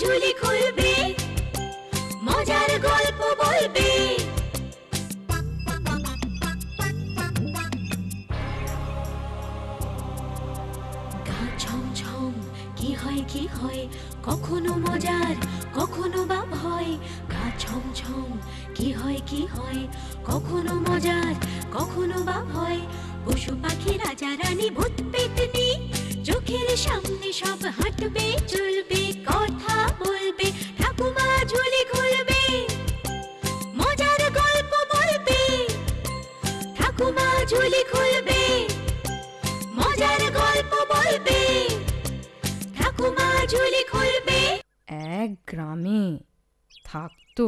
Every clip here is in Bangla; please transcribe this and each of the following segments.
ঝুলি খুলবে, মজার গল্প বলবে। গা ছমছম কি হয় কি হয়, কখনো মজার কখনো বা ভয়। গা ছমছম কি হয় কি হয়, কখনো মজার কখনো বা ভয়। পশু পাখি রাজা রানী ভূত পেতনি, চোখের সামনে সব হাঁটবে চলবে, কথা বলবে, ঠাকুমা ঝুলি খুলবে, মজার গল্প বলবে। ঠাকুমা ঝুলি খুলবে, মজার গল্প বলবে। ঠাকুমা ঝুলি খুলবে। এক গ্রামে থাকতো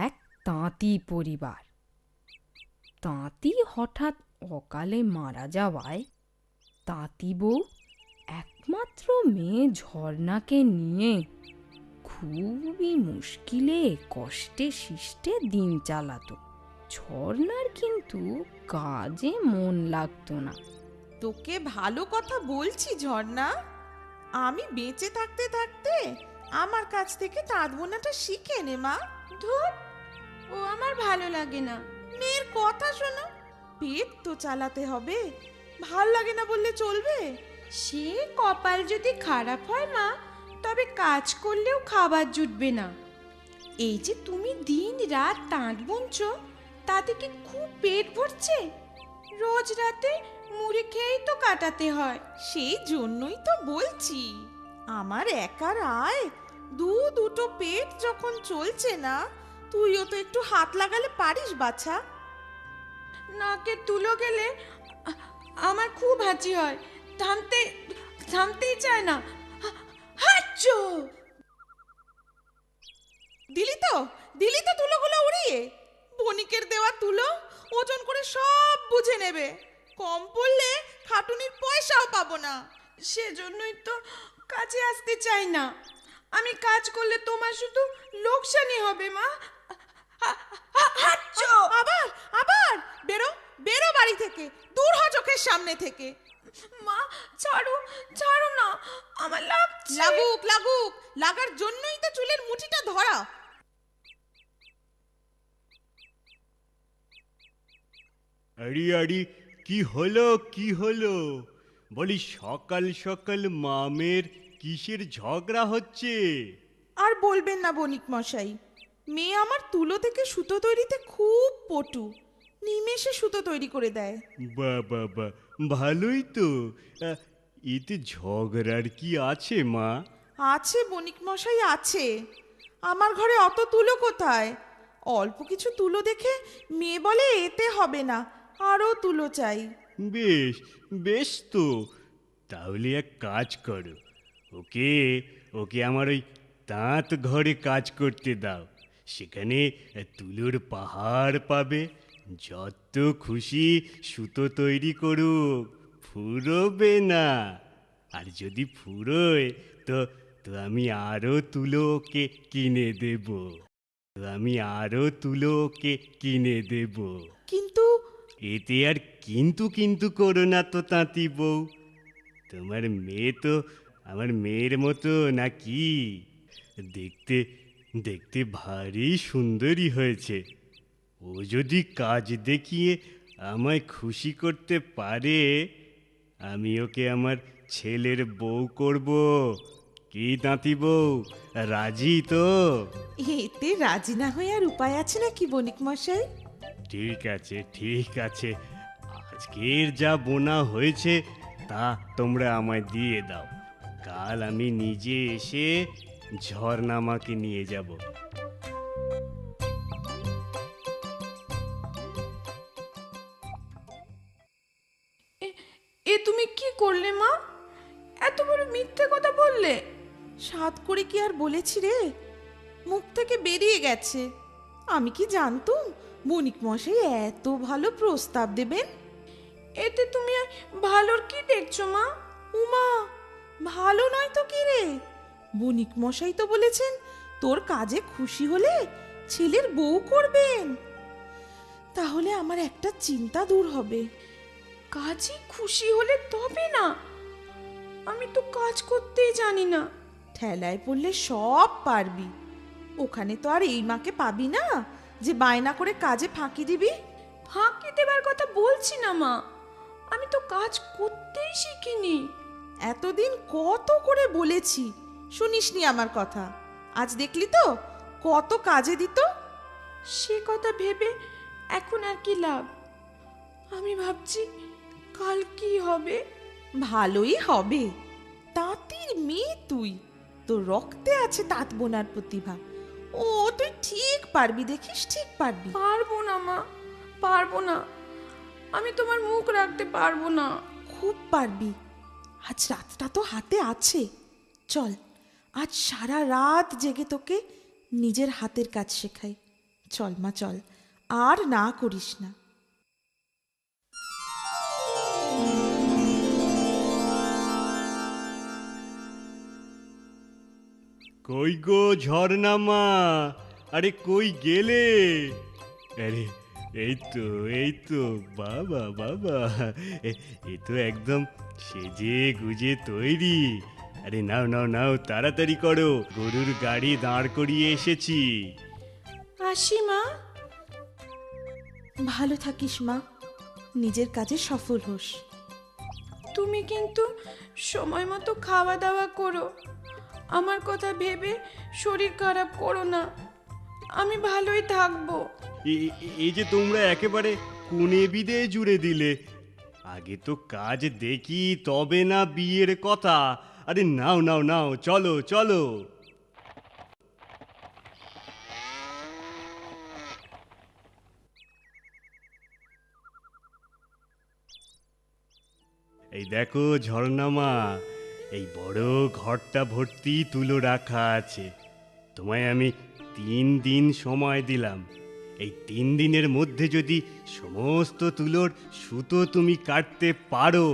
এক তাঁতি পরিবার। তাঁতি হঠাৎ অকালে মারা যাওয়ায় তাঁতি বউ একমাত্র মেয়ে ঝর্ণাকে নিয়ে খুবই মুশকিলে কষ্টে শিষ্টে দিন চালাতো। ঝর্ণার কিন্তু কাজে মন লাগতো না। তোকে ভালো কথা বলছি ঝর্ণা, আমি বেঁচে থাকতে থাকতে আমার কাছ থেকে তাঁত বোনাটা শিখে নে মা। ধুর, ও আমার ভালো লাগে না। মেয়ের কথা শোনো, পেট তো চালাতে হবে, ভাল লাগে না বললে চলবে? সে কপাল যদি খারাপ হয় মা, তবে কাজ করলেও খাবার জুটবে না। এই যে তুমি দিন রাত তাঁত বুনছো, তাতে কি খুব পেট ভরছে? রোজ রাতে মুড়ি খেয়েই তো কাটাতে হয়। সেই জন্যই তো বলছি, আমার একার আয় দুটো পেট যখন চলছে না, তুইও তো একটু হাত লাগালে পারিস বাছা। নাকে তুলো গেলে আমার খুব হাঁচি হয়, থামতেই চায় না। হাঁচো! দিলি তো তুলোগুলো উড়িয়ে। বণিকের দেওয়া তুলো ওজন করে সব বুঝে নেবে, কম পড়লে খাটুনির পয়সাও পাবো না। সেজন্যই তো কাজে আসতে চাই না। আমি কাজ করলে তোমার শুধু লোকসানি হবে মা। আবার আবার বেরো বেরো বাড়ি থেকে, দূর হ চোখের সামনে থেকে। মা ছাড়ো না, আমার লাগছে। লাগুক লাগার জন্যই তো চুলের মুঠিটা ধরা। আরে আরে, কি হলো বলি, সকাল সকাল মামের কিসের ঝগড়া হচ্ছে? আর বলবেন না বণিক মশাই, মেয়ে আমার তুলো থেকে সুতো তৈরিতে খুব পটু, নিমেষে সুতো তৈরি করে দেয়। বা ভালোই তো। এতে ঝগড়ার কি আছে মা? আছে বণিক মশাই আছে, আমার ঘরে অত তুলো কোথায়? অল্প কিছু তুলো দেখে মেয়ে বলে এতে হবে না, আরও তুলো চাই। বেশ বেশ তো, তাহলে এক কাজ করো, ওকে আমার ওই তাঁত ঘরে কাজ করতে দাও। সেখানে তুলোর পাহাড় পাবে, যত খুশি সুতো তৈরি করুক, ফুরোবে না। আর যদি ফুরোয় তো তো আমি আরো তুলো ওকে কিনে দেব। কিন্তু এতে আর কিন্তু করো না তো তাঁতি বউ। তোমার মেয়ে তো আমার মেয়ের মতো নাকি? দেখতে দেখতে ভারী সুন্দরী হয়েছে। ও যদি কাজ দেখিয়ে আমায় খুশি করতে পারে, আমি ওকে আমার ছেলের বউ করব। কি তাঁতি বউ, রাজি তো? এতে রাজি না হয়ে আর উপায় আছে নাকি বণিক মশাই? ঠিক আছে, আজকের যা বোনা হয়েছে তা তোমরা আমায় দিয়ে দাও। কাল আমি নিজে এসে ঝর্ণামাকে নিয়ে যাব। এ তুমি কি করলে মা? এত বড় মিথ্যে কথা বললে। সাধ করে কি আর বলেছি রে, মুখ থেকে বেরিয়ে গেছে। আমি কি জানতুম বণিক মশাই এত ভালো প্রস্তাব দেবেন? এতে তুমি ভালোর কি দেখছো মা? উমা, ভালো নয় তো কি রে? বণিক মশাই তো বলেছেন তোর কাজে খুশি হলে ছেলের বউ করবেন। তাহলে আমার একটা চিন্তা দূর হবে। কাজে খুশি হলে তবে না? আমি তো কাজ করতেই জানি না। ঠেলায় পড়লে সব পারবি। ওখানে তো আর এই মাকে পাবি না যে বায়না করে কাজে ফাঁকি দিবি। ফাঁকি দেবার কথা বলছি না মা, আমি তো কাজ করতেই শিখিনি। এতদিন কত করে বলেছি, শুনিসনি আমার কথা। আজ দেখলি তো কত কাজে দিত। সে কথা ভেবে এখন আর কি লাভ? আমি ভাবছি কাল কি হবে। ভালোই হবে, তাঁতির মেয়ে তুই, তোর রক্তে আছে তাঁত বোনার প্রতিভা। ও তুই ঠিক পারবি, দেখিস ঠিক পারবি। পারবো না মা, পারবো না, আমি তোমার মুখ রাখতে পারবো না। খুব পারবি, আজ রাতটা তো হাতে আছে। চল আজ সারা রাত জেগে তোকে নিজের হাতের কাজ শেখাই। চল মা চল, আর না করিস না। কই গো ঝর্ণা মা, আরে কই গেলে? আরে এই তো বাবা বাবা, এ তো একদম সেজে গুজে তৈরি। আরে নাও নাও নাও, তাড়াতাড়ি করো, গরুর গাড়ি দাঁড় করিয়ে এসেছি। আসি মা। ভালো থাকিস মা, নিজের কাজে সফল হোস। তুমি কিন্তু সময় মতো খাওয়া দাওয়া করো, আমার কথা ভেবে শরীর খারাপ করো না, আমি ভালোই থাকবো। এই যে তোমরা একেবারে কোণে বিদে জুড়ে দিলে। আগে তো কাজ দেখি তবে না বিয়ের কথা। আরে নাও নাও নাও, চলো চলো। এই দেখো ঝর্ণামা, এই বড় ঘরটা ভর্তি তুলো রাখা আছে। তোমায় আমি 3 দিন সময় দিলাম। এই 3 দিনের মধ্যে যদি সমস্ত তুলোর সুতো তুমি কাটতে পারো,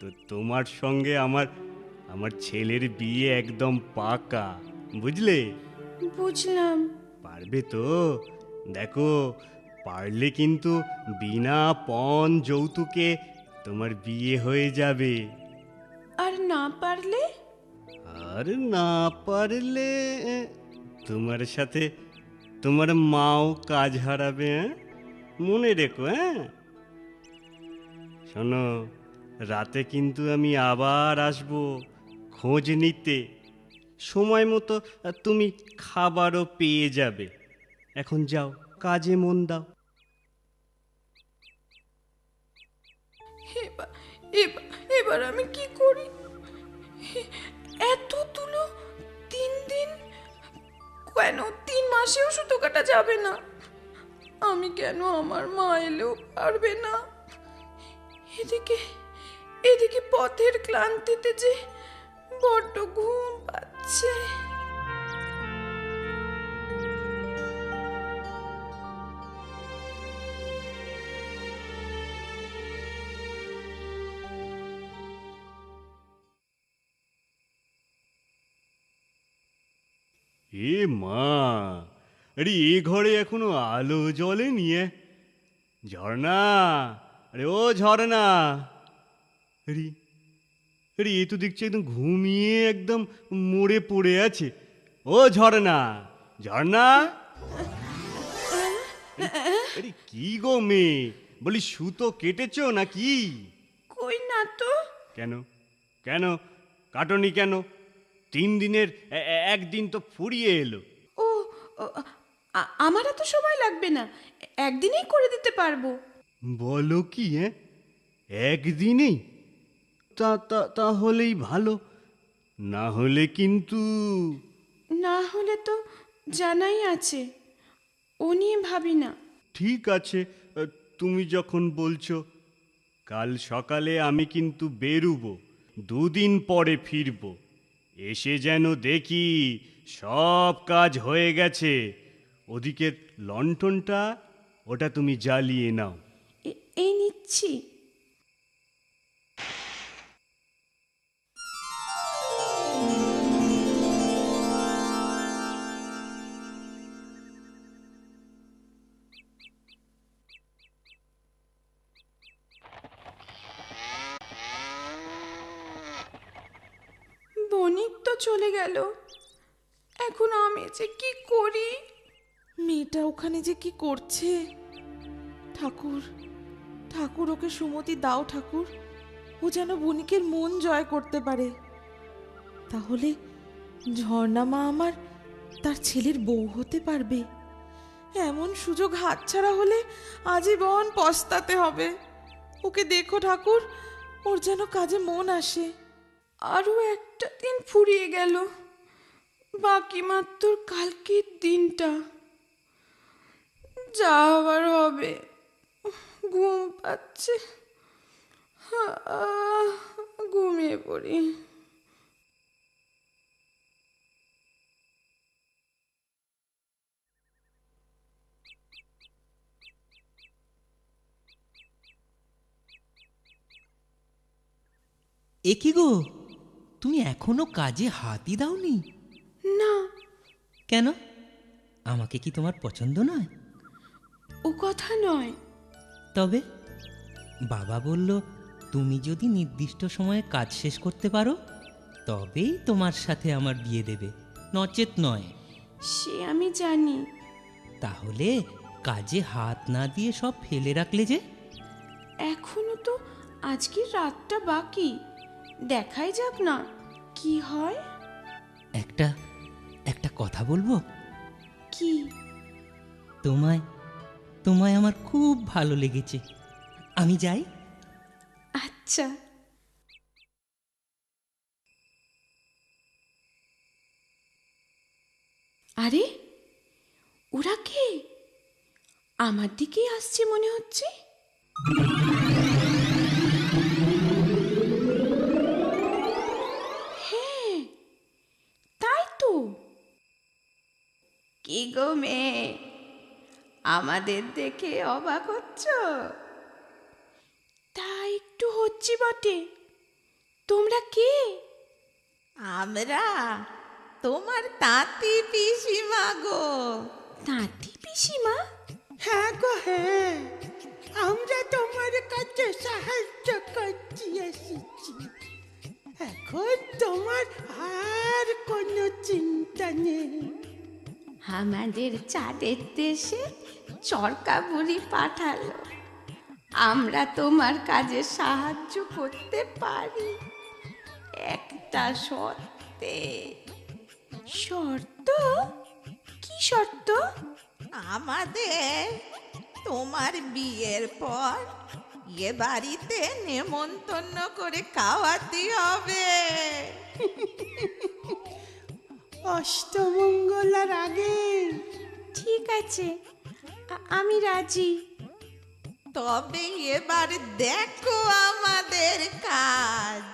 তো তোমার সঙ্গে আমার ছেলের বিয়ে একদম পাকা, বুঝলে? বুঝলাম। পারবে তো? দেখো, পারলে কিন্তু বিনা পণ যৌতুকে তোমার বিয়ে হয়ে যাবে। আর না পারলে? আর না পারলে তোমার সাথে তোমার মাও কাজ হারাবে। মনে রেখো। শোনো, রাতে কিন্তু আমি আবার আসবো খোঁজ নিতে। সময় মতো তুমি খাবারও পেয়ে যাবে। এখন যাও, কাজে মন দাও। এবার এবার এবার আমি কি করি? এত তুলো 3 দিন, কেন 3 মাসেও সুতো কাটা যাবে না? আমি কেন, আমার মা এলেও পারবে না? এদিকে এদিকে পথের ক্লান্তিতে যে বড্ড ঘুম পাচ্ছে। এ মা, আরে এ ঘরে এখনো আলো জ্বলেনি। ঝর্ণা, আরে ও ঝর্ণা, আরে আরে এ তো দেখছি একদম ঘুমিয়ে একদম মরে পড়ে আছে। ও ঝর্ণা, ঝর্ণা, আরে কি গো মেয়ে, বলি সুতো কেটেছো নাকি? কই না তো। কেন কেন কাটনি কেন? 3 দিনের একদিন তো ফুরিয়ে এলো। ও ও, আমার এত সময় লাগবে না, একদিনেই করে দিতে পারবো। বলো কি? একদিনেই? তাহলেই ভালো, না হলে কিন্তু। না হলে তো জানাই আছে, ও নিয়ে ভাবি না। ঠিক আছে, তুমি যখন বলছো, কাল সকালে আমি কিন্তু বেরুবো। 2 দিন পরে ফিরবো। এসে যেন দেখি সব কাজ হয়ে গেছে। ওদিকের লণ্ঠনটা ওটা তুমি জ্বালিয়ে নাও। এই নিচ্ছি। বণিক তো চলে গেল। এখন আমি যে কি করি? মেয়েটা ওখানে যে কি করছে? ঠাকুর, ঠাকুর ওকে সুমতি দাও ঠাকুর, ও যেন বণিকের মন জয় করতে পারে। তাহলে ঝর্ণা মা আমার তার ছেলের বউ হতে পারবে। এমন সুযোগ হাতছাড়া হলে আজীবন পস্তাতে হবে। ওকে দেখো ঠাকুর, ওর যেন কাজে মন আসে। আরো একটা দিন ফুরিয়ে গেল, বাকি মাত্র কালকের দিনটা। যা হবার হবে। ঘুম পাচ্ছে, ঘুমিয়ে পড়ি। এ কি গো, তুমি এখনো কাজে হাতই দাওনি? না, কেন? আমাকে কি তোমার পছন্দ নয়? ও কথা নয়। তবে বাবা বলল, তুমি যদি নির্দিষ্ট সময়ে কাজ শেষ করতে পারো তবেই তোমার সাথে আমার বিয়ে দেবে, নচেত নয়। সে আমি জানি। তাহলে কাজে হাত না দিয়ে সব ফেলে রাখলে যে? এখনো তো আজকের রাতটা বাকি, দেখাই যাক না কি হয়। একটা একটা কথা বলবো? কি? তোমায় তোমায় আমার খুব ভালো লেগেছে। আমি যাই। আচ্ছা। আরে, ওরা কে? আমার দিকেই আসছে মনে হচ্ছে। হ্যাঁ, তাই তো। কি গো মেয়ে, আমাদের দেখে অবাক হচ্ছ? তা একটু হচ্ছি বটে। তোমরা কে? আমরা তোমার তাঁতি পিসিমা গো। তাঁতি পিসিমা? হ্যাঁ গো হ্যাঁ, আমরা তোমার কাছে সাহায্য করতে এসেছি। এখন তোমার আর কোনো চিন্তা নেই। আমাদের চাঁদের দেশে চরকা বুড়ি পাঠালো, আমরা তোমার কাজে সাহায্য করতে পারি, একটা শর্তে। শর্ত? কি শর্ত? আমাদের তোমার বিয়ের পর এ বাড়িতে নেমন্তন্ন করে খাওয়াতে হবে। অষ্টমঙ্গলার আগে। ঠিক আছে, আমি রাজি। তবে এবার দেখো আমাদের কাজ।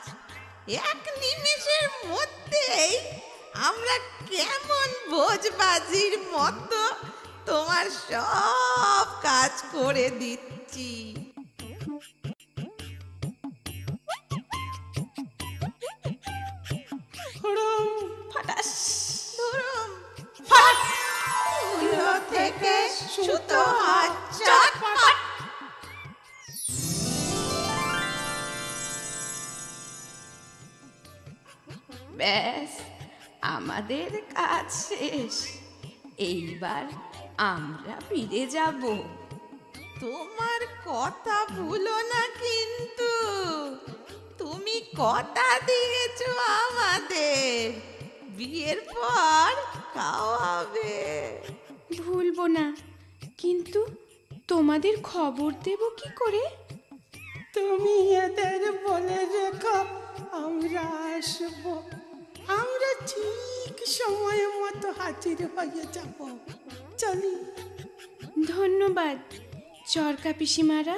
এক নিমেষের মধ্যেই আমরা কেমন ভোজবাজির মতো তোমার সব কাজ করে দিচ্ছি। হরম ফাটাস ধরুম ফাট, তুলো থেকে সুতো হাত চটপট। ব্যাস, আমাদের কাজ শেষ। এইবার আমরা ফিরে যাব। তোমার কথা ভুলো না কিন্তু, তুমি কথা দিয়েছো আমাদের বিয়ের পর খাওয়াবে। ভুলবো না, কিন্তু তোমাদের খবর দেব কি করে? তুমি এদের বলে রেখো আমরা আসবো। আমরা ঠিক সময় মতো হাজির হয়ে যাব। চলি। ধন্যবাদ চরকা পিসিমারা,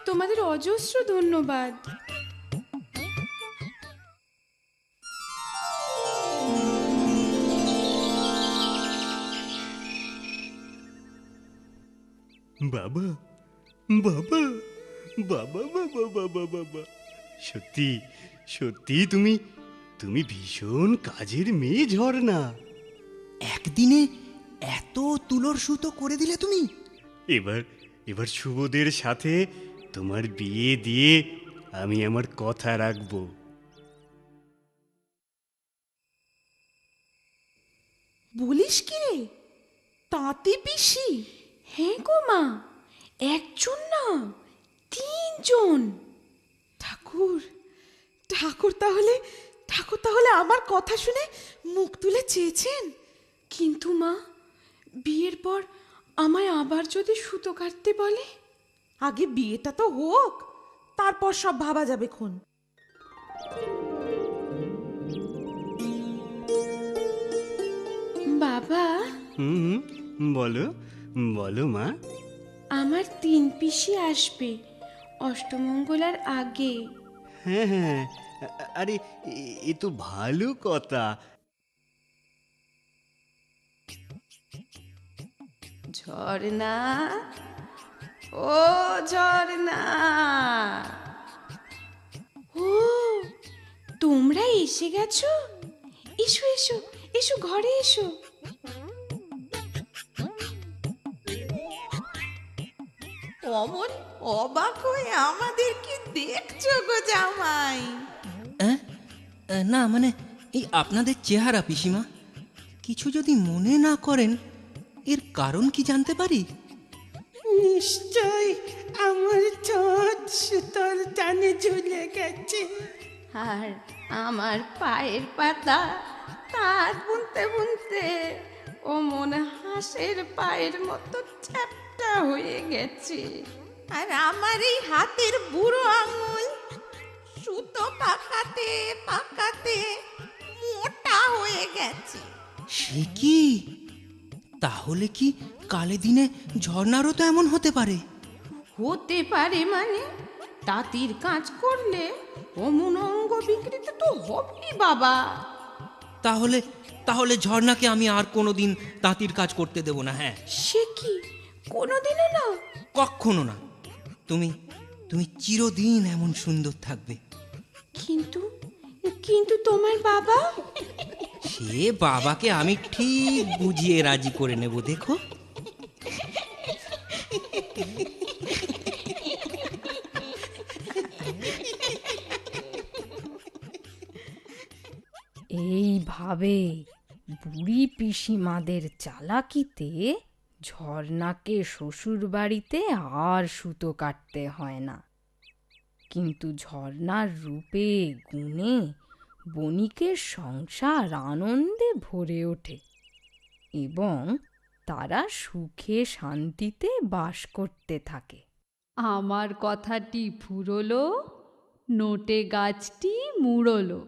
তোমাদের অজস্র ধন্যবাদ। বাবা বাবা বাবা বাবা বাবা বাবা, সত্যি সত্যি তুমি তুমি ভীষণ কাজের মেয়ে ঝর্ণা। একদিনে এত তুলোর সুতো করে দিলে তুমি? এবার এবার শুভদের সাথে তোমার বিয়ে দিয়ে আমি আমার কথা রাখবো। বলিস কি রে, তাঁতি পিসি? হ্যাঁ গো মা, একজন না, 3 জন। ঠাকুর, ঠাকুর তাহলে, ঠাকুর তাহলে আমার কথা শুনে মুখ তুলে চেয়েছেন। কিন্তু মা, বিয়ের পর আমায় আবার যদি সুতো কাটতে বলে? আগে বিয়েটা তো হোক, তারপর সব ভাবা যাবে খন। বাবা, হুম বলো, বলো মা। আমার 3 পিসি আসবে অষ্টমঙ্গলার আগে। হ্যাঁ হ্যাঁ, আরে এ তো ভালো কথা। ঝর্ণা, ও ঝর্ণা, ও তোমরা এসে গেছো? এসো এসো এসো, ঘরে এসো। অমন অবাক হয়ে আমাদের কি দেখছো গো জামাই? অ্যাঁ? না মানে এই আপনাদের চেহারা পিসিমা, কিছু যদি মনে না করেন, এর কারণ কি জানতে পারি? নিশ্চয় আমার ঠোঁট সুতোর টানে ঝুলে গেছে। আর আমার পায়ের পাতা তার বুনতে বুনতে ও মনে হাঁসের পায়ের মতো চ্যাপ্টা হয়ে গেছে। আর আমার এই হাতের বুড়ো আঙুল সুতো পাকাতে পাকাতে মোটা হয়ে গেছে। সে কি? তাহলে কি কালে দিনে ঝর্ণারও তো এমন হতে পারে? হতে পারে মানে? তাঁতির কাজ করলে অমন অঙ্গ বিকৃত তো হবেই বাবা। তাহলে তাহলে ঝর্ণাকে আমি আর কোনোদিন তাঁতির কাজ করতে দেব না। হ্যাঁ, সে কি, কোনোদিনও না? কক্ষনো না। তুমি তুমি চিরদিন এমন সুন্দর থাকবে। কিন্তু কিন্তু তোমার বাবা? সে বাবাকে আমি ঠিক বুঝিয়ে রাজি করে নেব, দেখো। এইভাবে বুড়ি পিসিমাদের চালাকিতে ঝর্ণাকে শ্বশুর বাড়িতে আর সুতো কাটতে হয় না। কিন্তু ঝর্ণার রূপে গুণে বণিকের সংসার আনন্দে ভরে ওঠে এবং তারা সুখে শান্তিতে বাস করতে থাকে। আমার কথাটি ফুরলো, নোটে গাছটি মুড়লো।